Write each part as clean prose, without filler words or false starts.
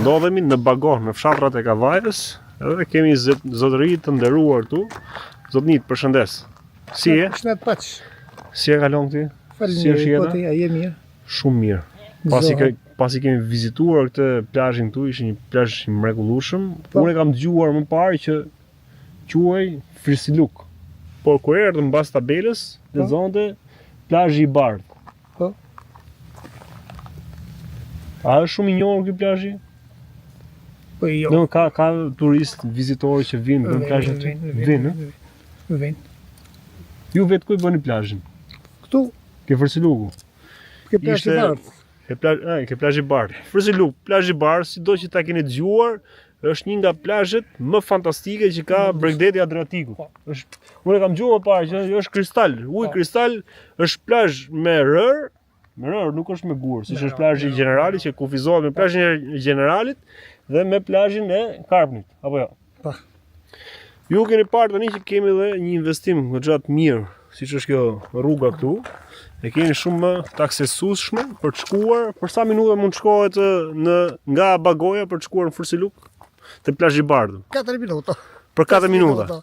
Ndodhemi në Bagon, në fshatrat e Kavajës, edhe kemi zotëri të nderuar këtu. Zotnit, përshëndes. Si je? Shëndet paç. Si e kalon ti? Si është jeta? Po ti, a je mirë? Shumë mirë. Pasi kemi vizituar këtë plazhin këtu, ishte një plazh i mrekullueshëm. Unë e kam dëgjuar më parë që quhej Frisiluk. Por kur erdhëm mbas tabelës, lexonte plazhi i bardhë. Po. A është shumë i njohur ky plazhi? Po jo. No, ka turistë, vizitorë që vinë në plazhin aty. Vinë. Ju vetë ku i bëni plazhin? Këtu. Ke Frisiluku. Ke plazhi i bardhë. Ke plazhi i bardhë. Frisiluk, plazhi i bardhë, sido që ta keni dëgjuar, është një nga plazhet më fantastike që ka Bregdeti Adriatiku. Unë kam dëgjuar parë që është kristal, ujë kristal, është plazh me rër, nuk është me gur, siç është plazhi i Generalit që kufizohet me plazhin e Generalit dhe me plazhin e Karpnit, apo jo? Po. Ju keni parë tani që kemi edhe një investim goxha të mirë, siç është kjo rruga këtu. E keni shumë më të aksesueshme për të shkuar. Për sa minuta mund të shkohet nga Bagoja për të shkuar në Frisiluk? Te plazhi i bardhë. 4 minuta. Për 4 minuta.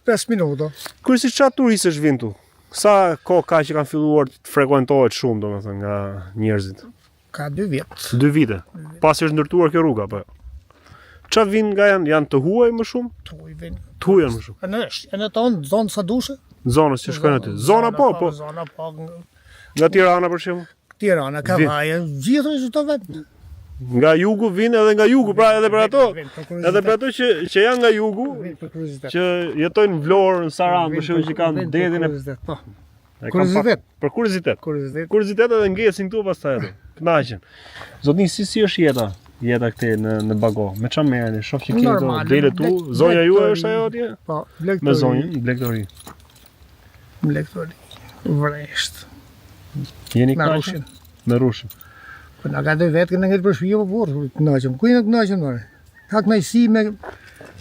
5 minuta. Kryesisht çfarë turistësh vijnë këtu? Sa kohë ka që kanë filluar të frekuentohet shumë, domethënë, nga njerëzit? Ka 2 vjet. 2 vite. Pasi është ndërtuar kjo rrugë apo? Çfarë vijnë nga janë të huaj më shumë? Tuj vjen. Tuj janë më shumë. Në tonë zonë sa dushë. Zonës që shkojnë aty. Zona po. Zona po. Nga Tirana për shembull. Tirana, Kavaja, gjithë çdo vetë. Nga jugu vinë edhe nga jugu, pra edhe për ato. Edhe për ato që janë nga jugu, që jetojnë në Vlorë, në Sarandë, për shembull që kanë detin e po. Kuriozitet. Për kuriozitet. Kuriozitet edhe ngesin këtu pastaj aty. Kënaqen. Zotni, si është jeta? Jeta këtej në Bago. Me çfarë merreni? Shoh që keni këto dele tu. Zonja juaj është ajo atje? Po, me zonjën, Blegtori. Blegtori. Vresht. Jeni kënaqur? Me rushin. Po na ka 2 vetë që na ngel për shtëpi apo burr, kënaqem. Ku jeni kënaqur more? Ka kënaqësi me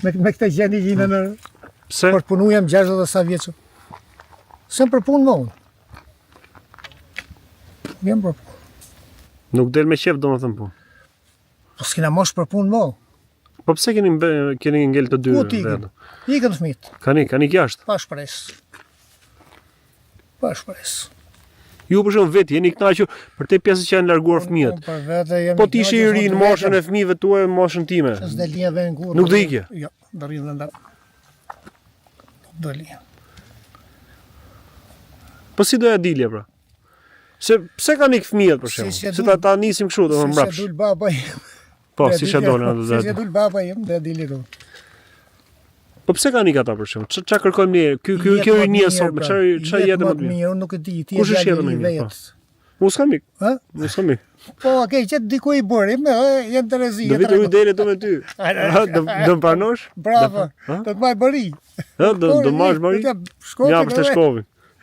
këtë gjendje që në. Pse? Por punujem 60 sa vjeç. Sem për punë më unë. Vjen për punë. Nuk del me qef domethënë punë. Po s'kena mosh për punë më. Po pse keni ngel të dy vetë? Ikën fëmijët. Kanë jashtë. Pa shpresë. Pa shpresë. Ju për shembull vetë jeni kënaqur për te pjesën që janë larguar fëmijët. Po ti je i ri në moshën e fëmijëve tuaj, në moshën time. Nuk do ikje. Jo, do rri ndër. Do lija. Po si do ja dilje pra? Pse kanë ikë fëmijët për shembull? Se ta nisim kështu domethënë mbrapsht. Si dul baba im. Po, si dolën ato zot. Si dul baba im, do dilje këtu. Po pse kanë ikë ata për shembull? Ç'a kërkojmë ne? Kjo rinia sot, ç'a jetë më mirë? Unë nuk e di, ti je jetë më mirë. Mos kam ik. Ë? Mos kam ik. Po, okay, çet diku i bërim, janë Terezi. Do vitë dele do me ty. Do pranosh? Bravo. Do të mbaj bari. Do marrësh bari? Ja, për të shkovi.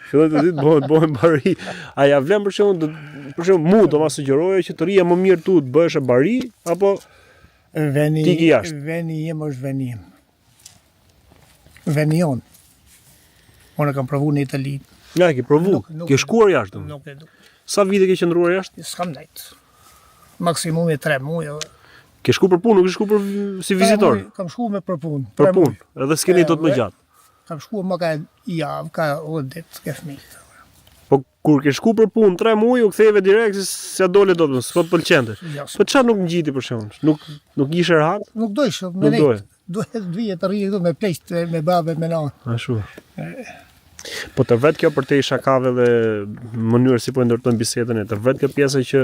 Filloj të ditë bëhen bari. A ja vlen për shembull mu do ma sugjeroje që të rija më mirë tu të bëhesh bari apo veni im është veni im. Veni jon. Unë kam provuar në Itali. Ja, ke provu. Ke shkuar jashtë? Nuk e du. Sa vite ke qëndruar jashtë? S'kam nejt. Maksimumi 3 muaj. Ke shku për punë, nuk ke shku për si vizitor? Kam shku me për punë. Për punë. Edhe s'keni dot më gjatë. Kam shku më ka javë, ka ditë, ke fëmijë. Po kur ke shku për punë 3 muaj, u ktheve direkt se ja dole dot, s'po të pëlqente. Po çfarë nuk ngjiti për shembull? Nuk ishe rahat? Nuk dojsh, me nejt. Duhet vije të rrije këtu me pleqt, me babe, me nanë. Ashtu. Po të vetë kjo për te i shakave dhe mënyrë si po ndërtojnë bisedën e të vetë kjo pjesë që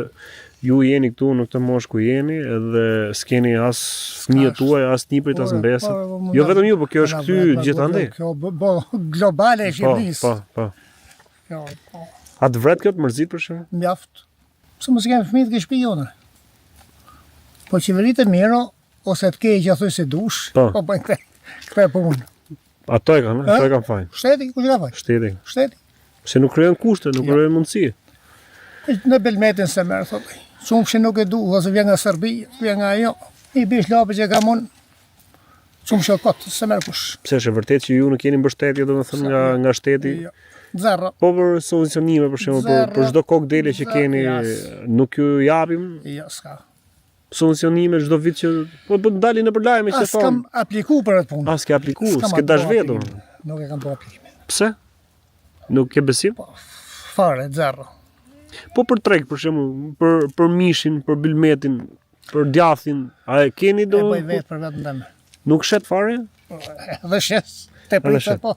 ju jeni këtu në këtë moshë ku jeni edhe s'keni as fëmijët tuaj, as niprit, as mbesët. Jo vetëm ju, po kjo është këty gjithandej. Kjo globale e Shqipërisë. Po. A të vetë kjo të mërzit për shembull? Mjaft. Pse mos kemi fëmijët ke shtëpi jone? Po qeveritë mirë ose të keqja thuj se dush, po bëjnë këtë punë. Ato e kanë fajin. Shteti, kush ka fajin? Shteti. Se nuk krijon kushte, nuk krijon mundësi. Në Belmetin se merr thotë. Çumshi nuk e du, ose vjen nga Serbia, vjen nga ajo. I bish lapë që kam unë. Çumshi kot, se merr kush. Pse është vërtet që ju nuk keni mbështetje domethënë nga shteti? Zero. Po për solucionime për shembull, për çdo kokë dele që keni, nuk ju japim? Jo, s'ka. subvencionime çdo vit që po dalin nëpër lajme që As kam apliku për atë punë. As ke apliku, S'kam s'ke dash apliku vetë. aplikimin. Nuk e kam bërë aplikimin. Pse? Nuk ke besim? Fare, zero. Po për treg, për shembull, për mishin, për bylmetin, për djathin, a e keni E do? bëj vetë për vetëm tëmë. Nuk shet fare? Dhe shes, te pritë shet. po.